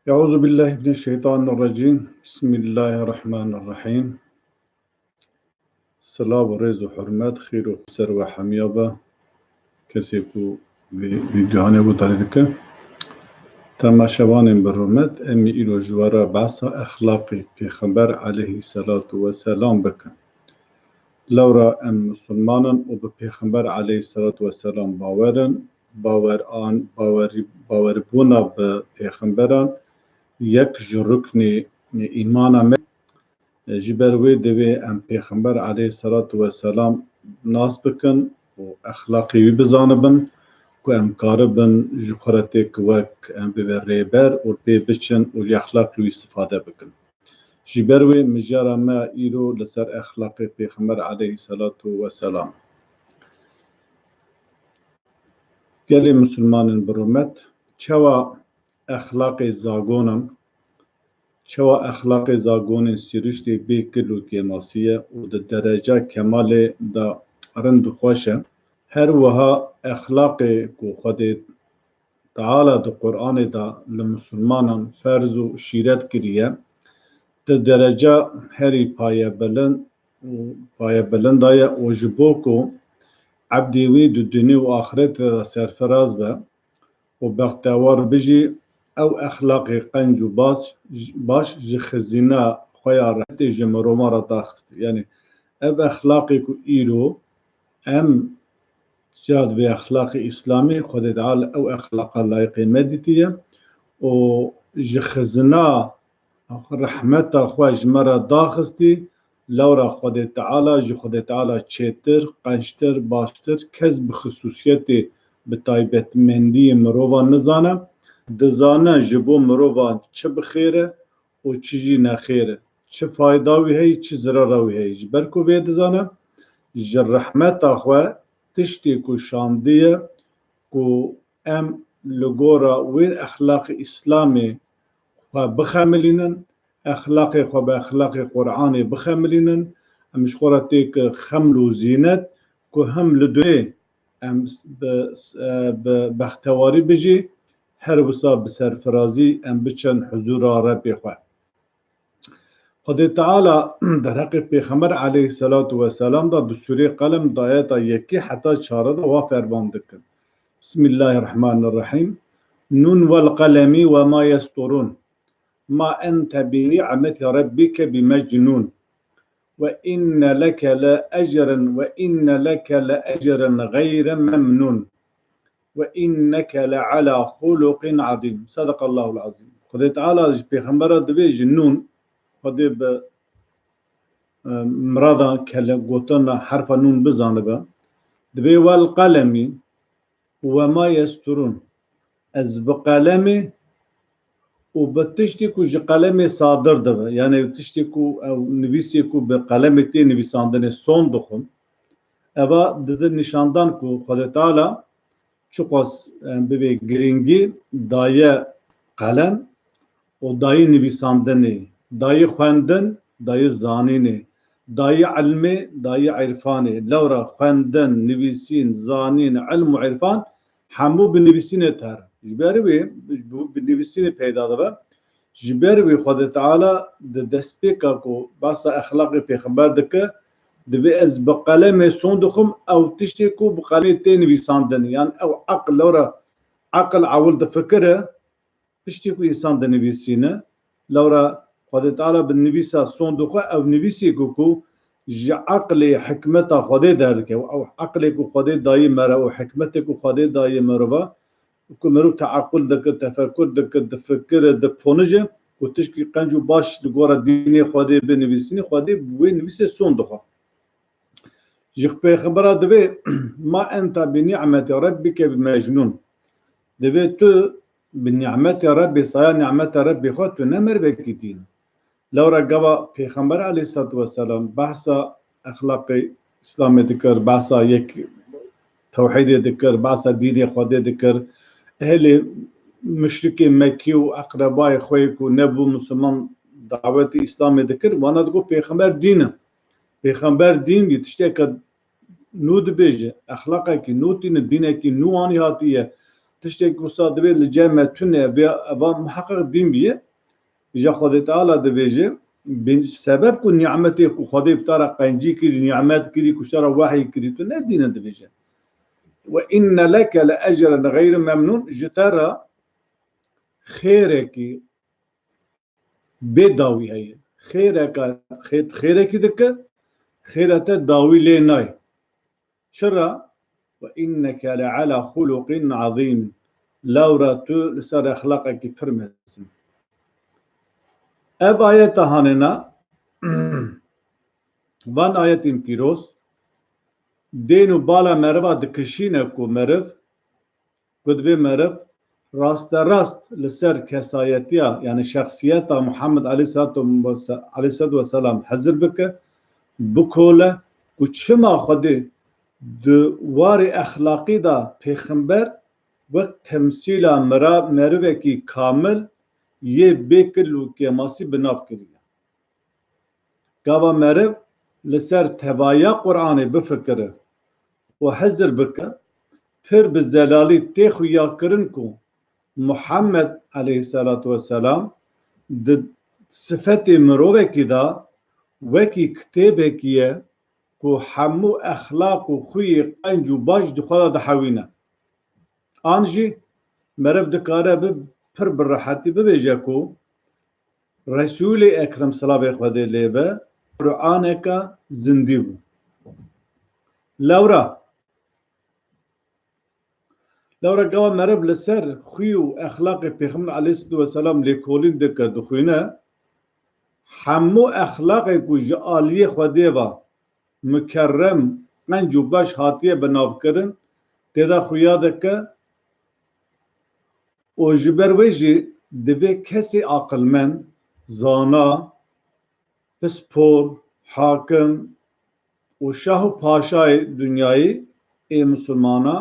Euzu billahi mineşşeytanirracim. Bismillahirrahmanirrahim. Salam ve rez ve hürmet, xeyr ve ser ve hamiya kesi ku videohane bu tarifke. Temaşavanên bi hürmet em îro ji wara behsa exlaqê Pêxember aleyhissalatu vesselam bikin. Lewra em Müslümanan û bi Pêxember aleyhissalatu vesselam bawerin, bawerbûna bi Pêxemberan yek ji ruknê îmana me ji ber wê divê em Pêxember aleyhissalatu vesselam nas bikin û exlaqê wî bizanibin ku em karibin ji xweretê wek em bibe rêber û pê biçin û ji exlaqê wî istifade bikin. Ji ber wê mijara me îro li ser exlaqê Pêxember aleyhissalatu vesselam. Gelê Müslümanên bi hurmet, çawa exlaqê zagonan, çawa exlaqê zagonên sîruştê bê kil û kêmasî ye û di dereca kemalê de rind û xweş e. Her wiha exlaqê ku Xwedê Teala di Qur'anê de li Müslümanan ferz û şîret kiriye, di dereca herî payebilind daye û ji bo ku ebdê wî di dunî û axiretê de serfiraz be û bextewar bijî, ew exlaqê qenc û baş ji xizîna xwe ya rehetê ji mirovan re daxistî. Yani ev exlaqê ku îro em cihat vê exlaqê İslamî Xwedê Teala ew exlaqa layiqê nedîtiye û ji xizîna rehmeta xwe ji me re daxistî. Lewra Xwedê Teala ji Xwedê Teala çêtir, qençtir, baştir, kes bi xisûsiyetê bi taybetmendiyê mirovan nizane, dizane ji bo mirovan çi bi xêr e û çi jî nexêr e, çi fayda wî heye çi zirara wî heye. Ji ber ku vê dizane, ji rehmeta xwe tiştê ku şandiye ku em li gora wê exlaqê İslamê xwe bixemilînin, exlaqê xwe bi exlaqê Qur'anê bixemilînin, em ji xweretê ki xeml û zînet ku hem li dunê em bi bextewarî bijî, her wisa bi serfirazî em biçin huzûra Rebbê xwe. Xwedê Teala derheqê Pêxember aleyhissalatu vesselam da di Sûrê Qelem ayeta yekê heta çare de wa ferman dikin. Bismillahirrahmanirrahim. Nun vel qalemi ve ma yesturun. Ma ente bi ni'meti rabbike bi mecnun. Ve inne leke le ecren ve inne leke le ecren gayre memnun. Ve inneke le ala hulukin azim. Sadakallahu azim. Xwedê Teala ji Pêxembera divê ji nun, Xwedê bi mirada gotina herfa nun bizanibe. Divê vel qalemî ve ma yesturun. Ez bi qalemê û bi tiştê ku ji qalemê sadir dibe, yani tiştê ku ew nivîsê ku bi qalemê tê nivîsandinê son dixwin, eva didin nîşandan ku Xwedê Teala çi xwast bibê girîngî daye qalem û daye nivîsandinê, daye xwendin, daye zanînê, daye ilmê, daye irfanê. Lewra xwendin, nivîsîn, zanîn, ilm û irfan hemû bi nivîsînê ter. Ji ber wê bi nivîsînê peyda dibe. Ji ber wê Xwedê Teala di destpêka ku behsa exlaqê Pêxember dike, divê ez bi qalemê son dixwim ew tiştê ku bi qalemê tê nivîsandin. Yani ew aql, lewra aql ewil difikire tiştê ku însan dinivîsîne. Lewra Xwedê Teala bi nivîsa son dixwe, ew nivîsê ku ji aqlê hikmeta Xwedê derdike. Ew aqlê ku Xwedê dayê me re û hikmetê ku Xwedê dayê mirova ku mirov teaqul dike, tefekkür dike, difikire, dipfonije ku tişkî qenc û baş li gora dînê Xwedê binivîsîne, Xwedê wê nivîsê son dixe. Ji Pêxembera divê ma ente bi ni'meti rabbike bi mecnun. Divê tu bi ni'meta Rebbê, saya ni'meta Rebbê xwe tu ne mervekî tîne. Lewra gava Pêxember aleyhissalatu vesselam behsa exlaqê İslamê dikir, behsa yek tewhîdê dikir, behsa dînê Xwedê dikir. Ehlê müşrikê Mekkî û eqrebayê xwe ku nebû Müslüman dawetê İslamê dikir, wana digot Pêxember dîn e. Pêxember dîn bî tişteke nû dibêje, exlaqekî nû tîne, dînekî nû anî hatiye, تشتك وصاد دبي الجامعة تونه أبا محقق دين بيه جا خدا تعالى دبيجي سبب كون نعمتي كو خدا بتارا قنجي كري نعمت كري كشترا وحي كري تونه دين دبيجي وإن لك لأجرا غير ممنون جترى خيرك بداوي هي خيرك خيرك دك خيرته داوي لناي شرا وإنك لعلى خلق عظيم لورا تو لسر أخلاقك فرمسن أب آية هاننا وان آية پیروز دينو بالا مروا دكشينكو مرف قدوه مرف راست راست لسر كسايتيا يعني شخصيتا محمد عليه الصلاة والسلام حذر بك بكوله وچما خده دوار اخلاقی دا پیغمبر وقت تمثیل مروه کی کامل یه بکلو که ماسی بناف کریه گاوا مرو لسر توایا قرآن بفکره و حذر بکه پر بزلالی تیخو یا کرن کو محمد علیه السلام د صفت مروه کی دا وکی کتابه کیه کو همو اخلاق و خوی قنج و باش دخواده دحوینه آنجی مرف دکاره پر براحتی ببیجه کو رسول اکرم صلی الله علیه لیبه قرآن که زندی بو لورا قوام مرف لسر خوی و اخلاق پیغمبر علیه السلام لیکولین دکه دخوینه همو اخلاق کو جعالی خوده با مکرم قنج و باش هاتیه بناو کرن تیدا خویا دکه و جبرویجی دوی کسی عقلمن زانا پسپور حاکم و شاه و پاشای دنیایی ای مسلمانا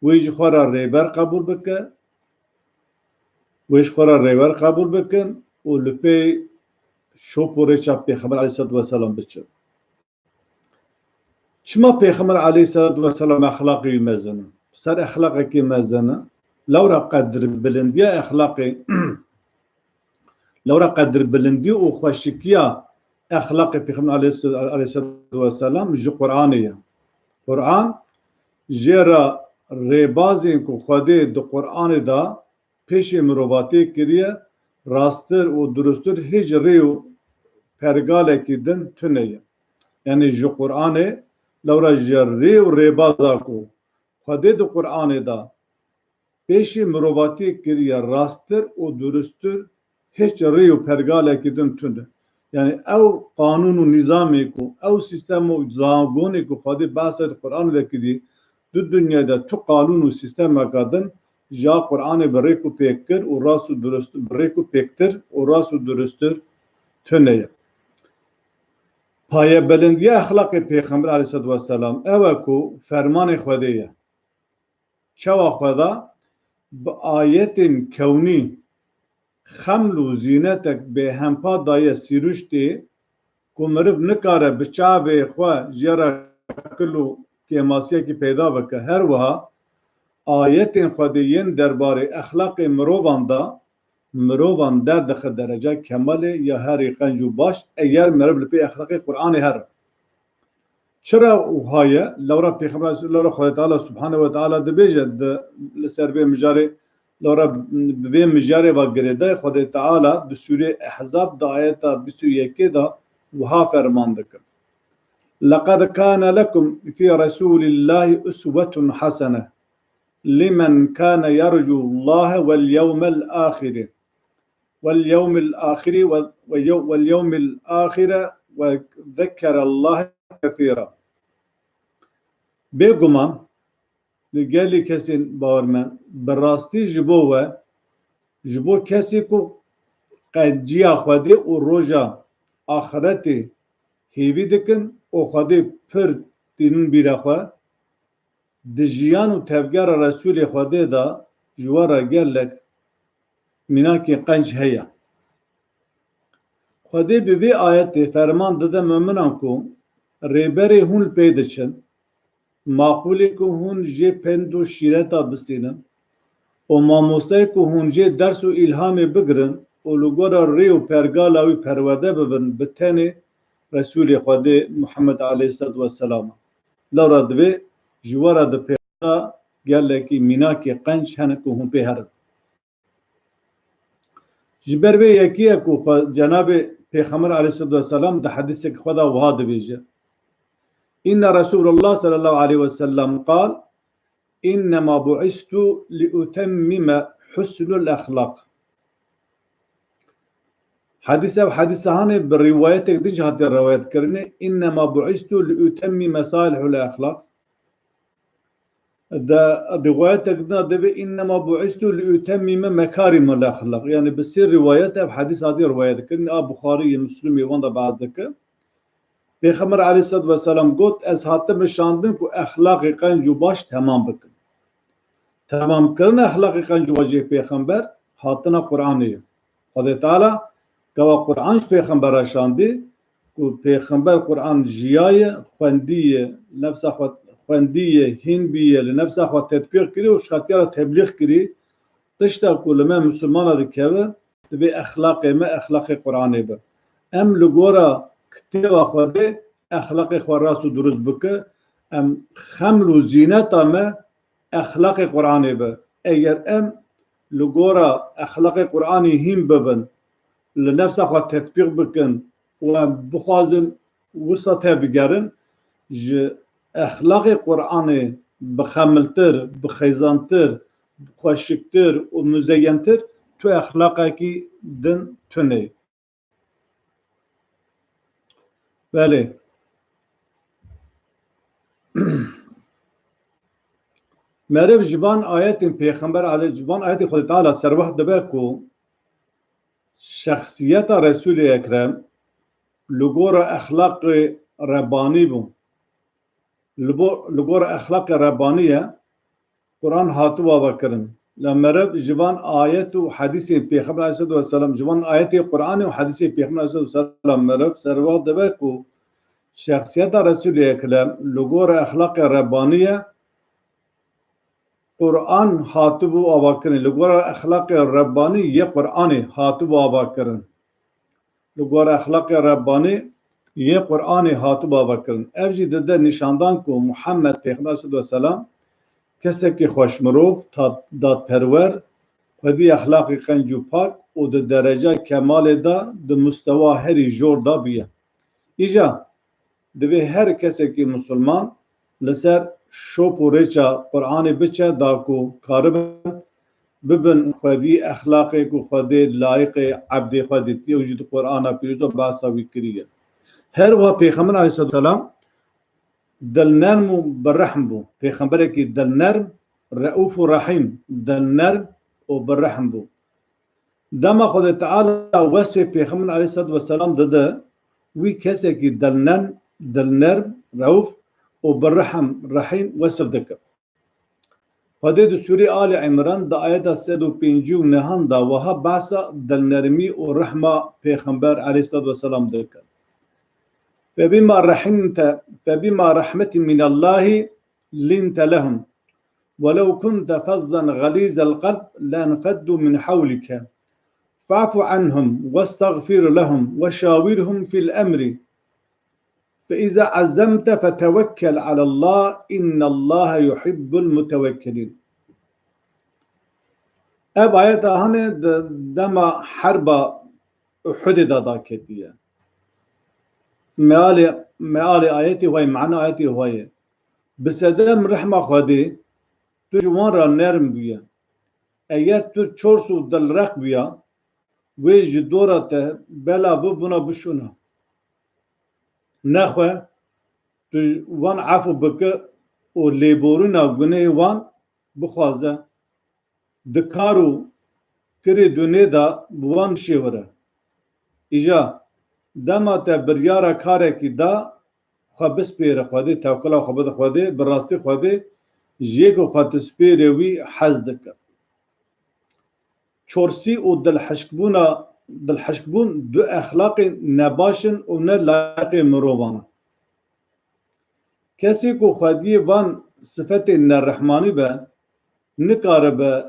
ویج خورا ریبر قبول بکن و لپی شوپوره چاپ پیغمبر علیه السلام بچه شما پیغمبر علیه السلام اخلاقی مزنه سر اخلاقی که مزنه لورا قدر بلندی اخلاقی لورا قدر بلندی و خوشکیا اخلاقی پیغمبر علیه السلام جو قرآنیه قرآن جرا ریبازی کو خودی دو قرآن دا پیش مروباتی کریه راستر و درستر هیچ ریو پرگاله کی دن تنیه یعنی جو قرآن لورا جری و ریبازا کو خودی دو قرآن دا پیش مروباتی کریه راستر و درستر هیچ ریو پرگاله کی دن تنه یعنی او قانون و نظامی کو او سیستم و زاگونی کو خودی بحث قرآن دا کدی دو دنیا دا تو قانون و سیستم کدن جا قرآن بریکو پیکر و راست و درست بریکو پیکتر و راست و درستر تنه پایه بلندی اخلاق پیغمبر علیه السلام اوه کو فرمان خودیه چوا خدا با آیت کونی خمل و زینتک به همپا دایه سیروشتی کو مرف نکاره بچابه خواه جرا کلو که ماسیه کی پیدا بکه هر وها آیت خودیین درباره اخلاق مروان در دخل درجه کمال یا هر قنج و باش اگر مرب لپی اخلاق قرآن هر چرا وهايه لورا پیغمبر لورا خدا تعالی سبحانه و تعالی دبیجد لسر به مجاره لورا به مجاره و گرده خدا تعالی د سوره احزاب د آیت 21 دا وها فرمان دکم لقد كان لكم في رسول الله أسوة حسنة لمن كان يرجو الله واليوم الآخر وذكر الله كثيرا بيقومان لقالي كسين باورمان براستي جبو كسي كو قد جيا خودي و روجا آخرتي هيوي دكن و خودي پر دينون بيرخوا دجيان و تفجار رسول خودي دا جوارا قالك مناكي قنج هيا خودی به وی آیت فرمان داده مؤمنان کو ریبری هون پیدشن معقولی کو هون جه پند و شیرتا بستینن و مامۆستای کو هونجێ دەرس و ئیلهامێ بگرن و li gora rê û pergala wî perwerde bibin bi tenê Resûlê Xwedê Muhammed aleyhisselatü vesselam. Lewra divê ji were di pêda gelekî mînakê qenc hene ku hûn pê herin. Ji ber vê yekîye ku Cenabê Pêxember aleyhisselatü vesselam di hedîsekî xwe de wiha dibêje. İnne Resulullah sallallahu aleyhi ve sellem qal İnnemâ bu'istu li'utemmime husnul ahlak. Hadîsehane bi rîwayetek din jî hatiye rewayet kirinê İnnemâ bu'istu li'utemmime salihul ahlak. Da rîwayetek din devê İnnemâ bu'istu li'utemmime mekârimul ahlak. Yani bi sê rîwayet ev hadîs hatiye rivayet kirin. A Buxarî, Müslimê wan da baz dike. Pêxember aleyhisselatü vesselam got ez hatim nişandin ku ahlakê qenc û baş temam bikin. Tamam kirin ahlakê qenc û bajê pêxember hatina Qur'anê ye. Xwedê Teala gava Qur'an ji pêxembera şandî ku pêxember Qur'an jiyaye, xwendiye, nefsa xwe xwendiye, hîn bîye, li nefsa xwe tetbîq kirî û şatiya re teblîğ kirî. Tişta ku li me Müslümana dikeve divê axlaqê me axlaqê Qur'anê be. Em li gora kitêba Xwedê axlaqê xwe rast û durust bike. Em xeml û zîneta me axlaqê Qur'anê be. Eger em li gora axlaqê Qur'anê hîn bibin, li nefsa xwe tetbîq bikin û em bixwazin wisa te bigerin, ji axlaqê Qur'anê bixemiltir, bixêzantir, xweşiktir û müzeyyentir tu axlaqekî din tunê. Belê. Meriv ji van ayetên Pêxember ji van ayetê Xwedê Teala serwext dibe ku şexsiyeta Resûlê Ekrem li gora axlaqê Rebbanî bû. Li gora axlaqê Rebbanî ye Qur'an hatibû avekirin. La meriv ji van ayet û hedîsên Pêxember aleyhisselatü vesselam ji van ayetê Qur'anê û hedîsê Pêxember aleyhisselatü vesselam meriv serwext dibe ku şexsiyeta Resûlê Ekrem li gora axlaqê Rebbanî ye Qur'an hatibû avakirin. Li gora axlaqê Rebbanî ye Qur'anê hatibû avakirin. Li gora axlaqê Rebbanî ye Qur'anê hatibû avakirin. Ev jî dide nîşandan ku Muhammed Pêxember aleyhisselatü vesselam kesekî xweşmirov, dadperwer, xwedî axlaqê qenc û pak û di derece kemalê da di mustewa herî jor da bûye. Îja divê her kesekî Musulman li ser şop û rêça Qur'anê biçe da ku karibin bibin xwedî axlaqê ku Xwedê layiqê ebdê xwe dîtiye û jî di Qur'ana pîroz ve behsa wî kiriye. Her wiha Pêxember aleyhisselatü vesselam dilnerm û birrehm bû. Pêxemberekî dilnerm, reûf û rehîm, dilnerm û birrehm bû. Dema Xwedê Teala wesfê Pêxember aleyhisselatü vesselam dide wî kesekî dilnerm, reûf û birrehm, rehîm wesf dike. Xwedê di Sûrê Alî İmran di ayeta 159 da wiha behsa dilnermî û rehma Pêxember aleyhisselatü vesselam dike. فبما رحمة من الله لنت لهم ولو كنت فظا غليظ القلب لانفضوا من حولك فاعف عنهم واستغفر لهم وشاورهم في الأمر فإذا عزمت فتوكل على الله إن الله يحب المتوكلين. Ev ayeta hani dema harba Uhud'e da ketiye. mealê ayetê xwe mena ayetê xwe ye. Bi sedem rehma Xwedê tu ji wan re nerm bûye. Eger tu çors û dilreq bûya wê ji dora te bela bibûna bişûna. Nexwe tu wan efû bike û lêborîna gunehê wan bixwaze. Di kar û kirê dunê da bi wan şêwire. Îja dema te biryara karekî da xwe bispêre Xwedê, tewkila xwe bide Xwedê, bi rastî Xwedê ji yê ku xwe tispêrê wî hez dike. Çorsî û dilhişkbûn du exlaqên nebaşin û ne layiqê mirovan in. Kesê ku Xwediyê van sifetên nerehmanî be, nikaribe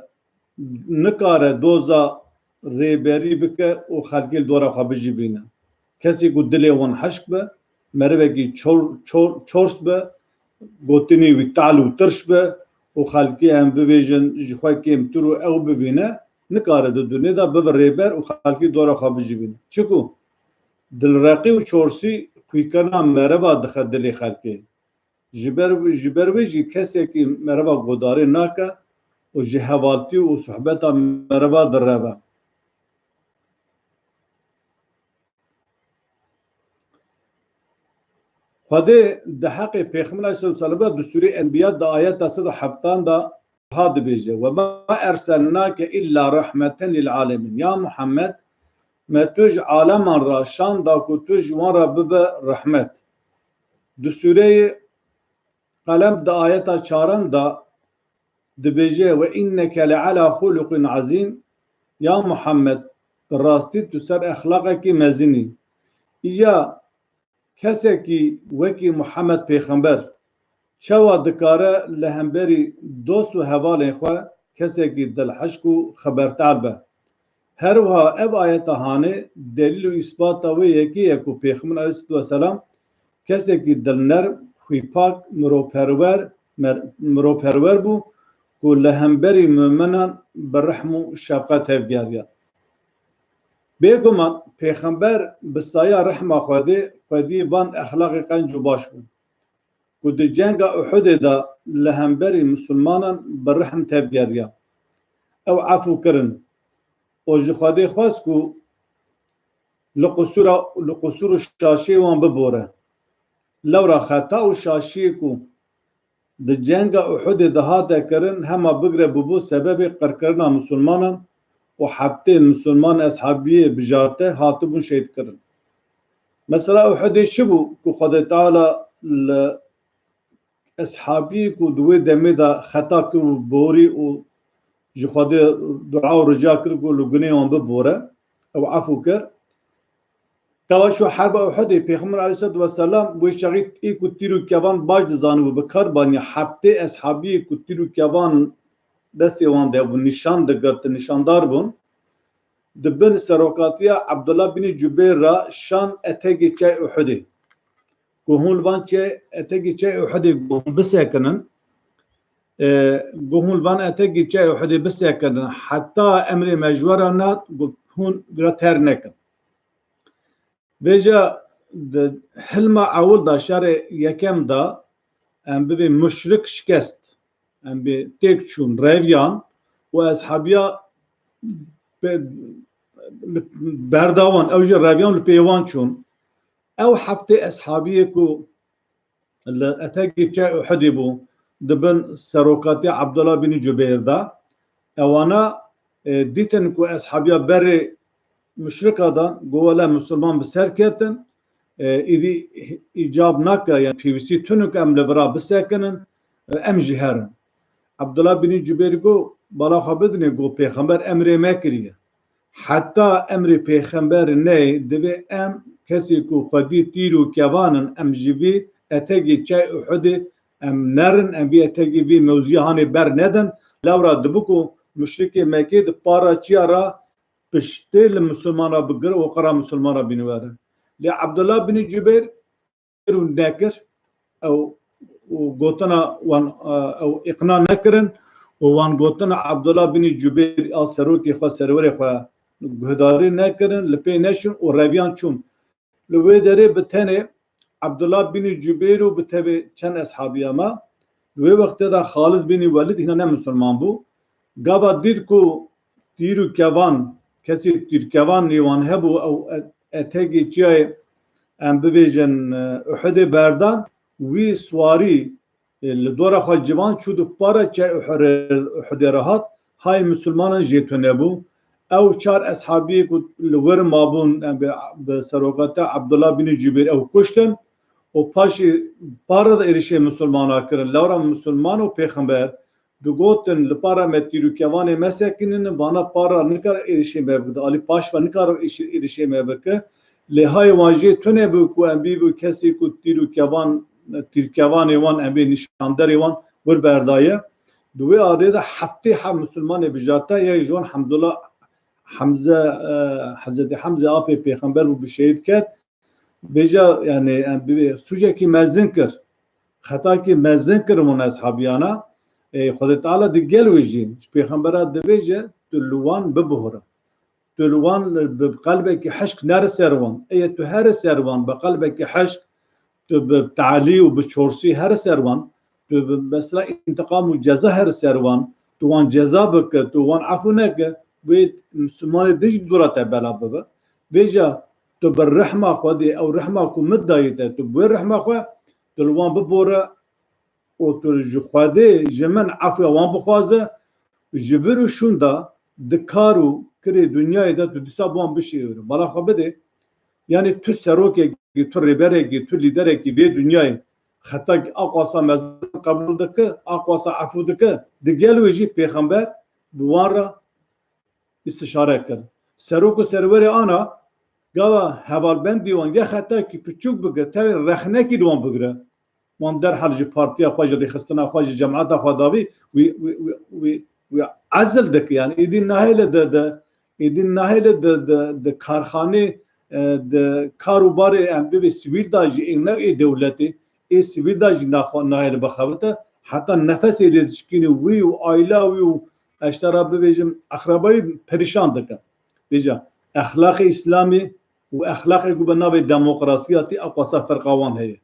nikare doza rêberî bike û xelkê dora xwe bijivîne. Kesî ku dilê wan heşk be, merivekî çors be, gotinê wî tal û tirş be û xelkê em bibêjin ji xwe kêmtir û ew bibîne, nikare di dunê de bibe rêber û xelkê dora xwe bijivîne. Çiku dilreqî û çorsî xwîkirina mereva dixe dilê xelkê. Ji ber wê jî kesekî mereva guhdarî nake û ji hevaltî û sohbeta mereva direve. Xwedê di heqê Pêxember aleyhisselam di Sûreyê Enbiya di ayeta 107 da ha dibêje wema erselnake illa rahmeten lil alemin. Ya Muhammed, me tu ji aleman ra şan da ku tu ji wan ra bibe rehmet. Di Sûreyê Qalem di ayeta 4 da dibêje ve inneke leala xuluqin azîm. Ya Muhammed, bi rastî tu ser exlaqekî mezinî. İja kesekî wekî Muhammed Pêxember çawa dikare li hemberî dost û hevalên xwe kesekî dilheşk û xebertar be. Her wiha ev ayeta hanê delîl û îsbata wê yekî ye ku Pêxember aleyhisselam kesekî dilnerm, xwîpak, mirovperwer bû ku li hemberî mûminan bi rehm û şefqet hevgeriya. Bêguman Pêxember bi saya rehma Xwedî van exlaqê qenc û baş bû ku di cenga Uhudê da li hemberî Musulmanan bi rehm tevgeriya. Ew efû kirin û ji Xwedê xwest ku li qusûr û şaşiyê wan bibore. Lewra xeta û şaşiyê ku di cenga Uhudê de hate kirin hema bigire bûbû sebebê qirkirina Musulmanan û heftê Musulman eshabiyê bijarte hatibûn şehîd kirin. Mesela Uhudê çi bû ku Xwedê Teala li eshabiyê ku di wê demê de xeta kir û borî û ji Xwedê dua û rica kir ku li gunê wan bibore, ew efû kir. Tewa şu herba Uhudê Pêxember aleyhisselatu vesselam wê şexî ê ku tîr û kevan baş dizanibû bi kar baniye heftê eshabiyê ku tîr û kevan destê wan de bû nîşan digirtin, nîşandar bûn. Di bin serokatiya Abdullah bin Cübeyr ra şan etekê çay Uhudê. Ku hûn li van etekê çay Uhudê hûn bisekinin, hûn li van etekê çay Uhudê bisekinin heta emrê mecwera ne hûn vira ter nekin. Vêja di hilma ewil da şerê yekem da em bibê müşrik şikest. Em bê têk çûn reviyan û eshabiya berdawan ew jî reviyan li pêwan çûn. Ew heftê eshabiyê ku li etekê çay Uhudê bû di bin serokatiya Abdullah bin Cübeyr da ewana dîtin ku eshabiya berê müşrika da govela Müslüman bi ser ketin îdî îcab nake yani pîwîsî tunuk em li vira bisekinin em jî herin. Abdullah bin Cübeyr got bala xwe bidinê got Pêxember emrê me kiriye. Heta emrê Pêxember neyê divê em kesî ku Xwedî tîr û kevanin em ji vî etekê çay Uhudê em nerin, em vî etekê vî mewzûya hanê ber nedin. Lewra dibû ku müşrikê Mekkê di para çiya ra piştê li Musulmana bigir û qira Musulmana bînivere. Lê Abdullah bin Cübeyr kir û nekir ew gotina wan ew iqna nekirin û wan gotina Abdullah bin Cübeyr a serokê xwe serwerê xwe guhdarî nekirin, li pê neçûn û reviyan çûn. Li wê derê bi tenê Abdullah bin Cübeyr û bi tevê çend eshabiya me li wê wextê de Xalid bin Welîd hîna ne Musulman bû. Gava dît ku tîr û kevan kesî tîrkevan nêwan hebû ew etekê çiyayê em bibêjin Uhudê berdan wî swarî li dora xwe civan çû di para çay Uhudê re hat hay Musulmanan jêtune bû. Ew çar eshabiyê ku li wir mabûn bi serokatiya Abdullah bin Cübeyr ew kuştin û paşî para da êrişê Musulmana kirin. Lewra Musulman û Pêxember digotin li para me tîr û kevanê me sekinin vana para nikare êrişê me bike. Alî paş ve nikare êrişê me bike. Lê hay wan jê tune bû ku em bîbû kesî ku tîr û kevan tîrkevanê wan em bê nîşanderê wan wir berdaye. دوی آره ده هفته هم مسلمان بجاتا یا جوان حمدالله حمزه حضرت حمزه آپ پیغمبر رو بشهید کرد بجا یعنی سوچه که مزن کرد خطا که مزن کرمون اصحابیانا خدا تعالی دی گل ویجی پیغمبرات دویجه دلوان ببهره دلوان بقلبك حشك نار سروان اي تو هر سروان بقلبك حشك بتعالي وبشورسي هر سروان مثلا انتقام وجزاء هر سروان توان جزاء بك توان عفونك بيت مسلمان دج دورته بلا بابا بيجا تو بالرحمه خدي او رحمه كو مدايته تو بالرحمه خو دلوان ببوره او تو خدي جمن عفو وان بخوازه جبرو شوندا دکارو کری دنیای دا تو دیسا بوان بشیور بالا خبده یعنی تو سروکه تو ریبره تو لیدره کی به دنیای خطا اقواسا مزن قبول دکه اقواسا عفو دکه دگل ویجی پیغمبر بوارا استشاره کرد سروک و سرور آنا گاوا حوال بند دیوان یا خطا کی پچوک بگه تا رخنه کی دوان بگره وان در حال جی پارتیا خواج ریخستنا خواج جماعت خداوی وی عزل دک yani idin nahile de karxane de karobarê em bê sivîl da jî êne ê dewletê ê sivîl da jî nahile bixebite heta nefesê lê dişkînî wî û ayla wî û eştera bibêjim exrabayî perîşan dikin bêja exlaqê îslamî û exlaqê ku bi navê demokrasiya tê aqwasa ferqawan heye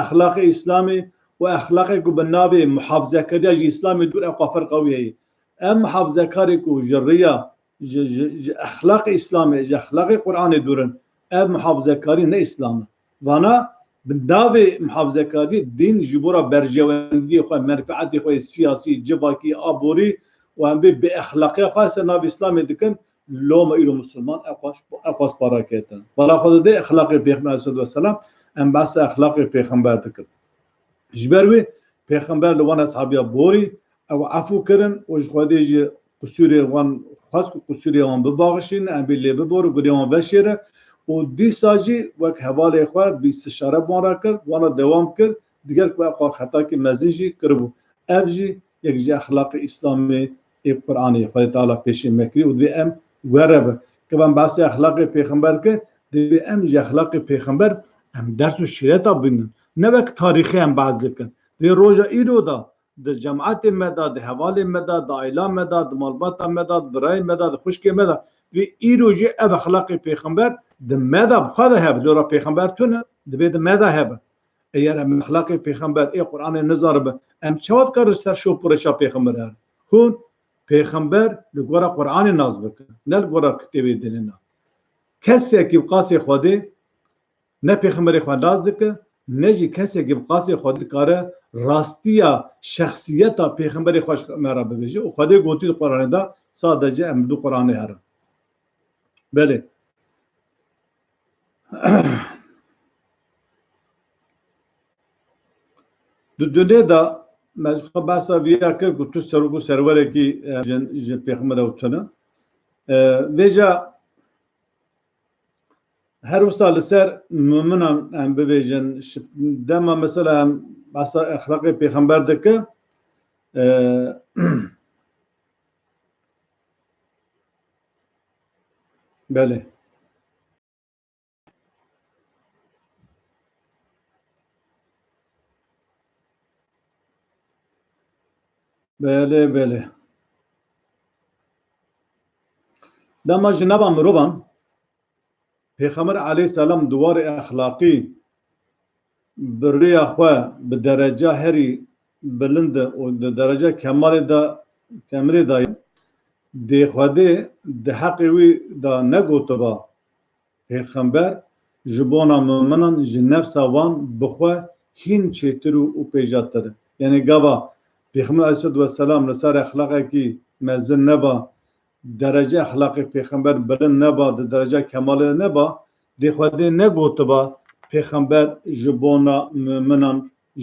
exlaqê îslamî û exlaqê ku bi navê muhafazekariya jî îslamî dur aqwa ferqa wî heye ام محافظه کاری کو جریا اخلاق اسلامی اخلاق قرآن دورن ام محافظه کاری نه اسلام وانا بنداو محافظه کاری دین جبورا برجواندی خو منفعت خو سیاسی جواکی ابوری و ام به اخلاقی خاص ناو اسلامی دکن لوم ایرو مسلمان اقواس باراکتن والا خود ده اخلاق پیغمبر صلی الله علیه و سلام ام بس اخلاق پیغمبر دکن جبروی پیغمبر لوان اصحابیا بوری او عفو کرن و خودی جی قصوری وان خاص قصوری وان بباغشین ام بلی ببور گریان بشیره و دی ساجی وک حواله خو بیستشاره بارا کرد وانا دوام کرد دیگر کو خطا کی مزنجی کربو افجی یک جی اخلاق اسلامی قرآنی خدای تعالی پیش مکری و دی ام ورب که من بحث اخلاق پیغمبر که دی ام جی اخلاق پیغمبر ام درس و شریعت ببینن نه وک تاریخی ام بعض کن دی روزا ایرو دا د جماعت مداد د حواله مداد د عائله مداد د مالبات مداد برای مداد خوشک مداد و ایروجی اب اخلاق پیغمبر د مداد خدا هب لورا پیغمبر تونه د بيد مداد هب اگر اخلاق پیغمبر ای قرآن نظر به ام چوت کار سر شو پرشا پیغمبر هر خون پیغمبر لگورا قرآن نازل بک نه لگورا کتاب دیننا کسی کی قاسی خودی نه پیغمبر خود نازل ک نجی کسی کی قاسی خود کاره راستیا شخصیت پیغمبر خوش مرا ببیجه و خدا گوتی قرآن دا sadece emdu قرآن هر بله دنیا دا مجبور بحثا ویا که تو سرگو سروره کی جن پیغمبر اوتونه ویجا هر وسال سر مؤمنان ام ببیجن دما مثلا بحث اخلاق پیغمبر دکه بله بله بله دما جناب مروان پیغمبر علیه السلام دوار اخلاقی بریا خو به درجه هری بلند و درجه کمال دا کمری دا دی خواده ده حق وی دا نگوته با پیغمبر جبونا مؤمنان جنفس وان بخوا هین چیترو او پیجاتر یعنی گاوا پیغمبر علیه السلام لسر اخلاقی کی مزن نبا درجه اخلاق پیغمبر بلند نبا درجه کمال نبا دی خواده نگوته با پیغمبر جبونا مؤمنان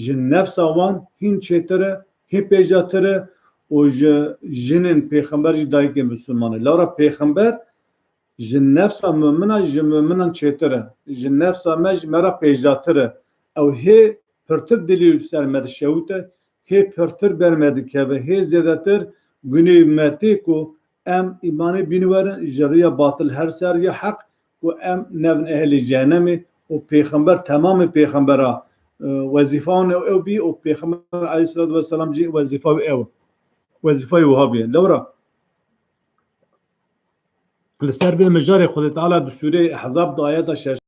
جنفس وان هین چیتره هی پیجاتره و جنین پیغمبر جدایی که مسلمانه لورا پیغمبر جن نفس مؤمنه جن مؤمنان چیتره جن نفس مج مرا پیجاتره او هی پرتر دلیل سر مرشوته هی پرتر برمدی که به هی زیادتر گنی متی کو ام ایمان بینورن جریا باطل هر سر یا حق و ام نبن اهل جهنم و پیغمبر تمام پیغمبرا وظیفان او بی و پیغمبر علیه السلام جی وظیفه او وظیفه وهابی لورا لسر به مجار خود تعالی در سوره احزاب آیات 6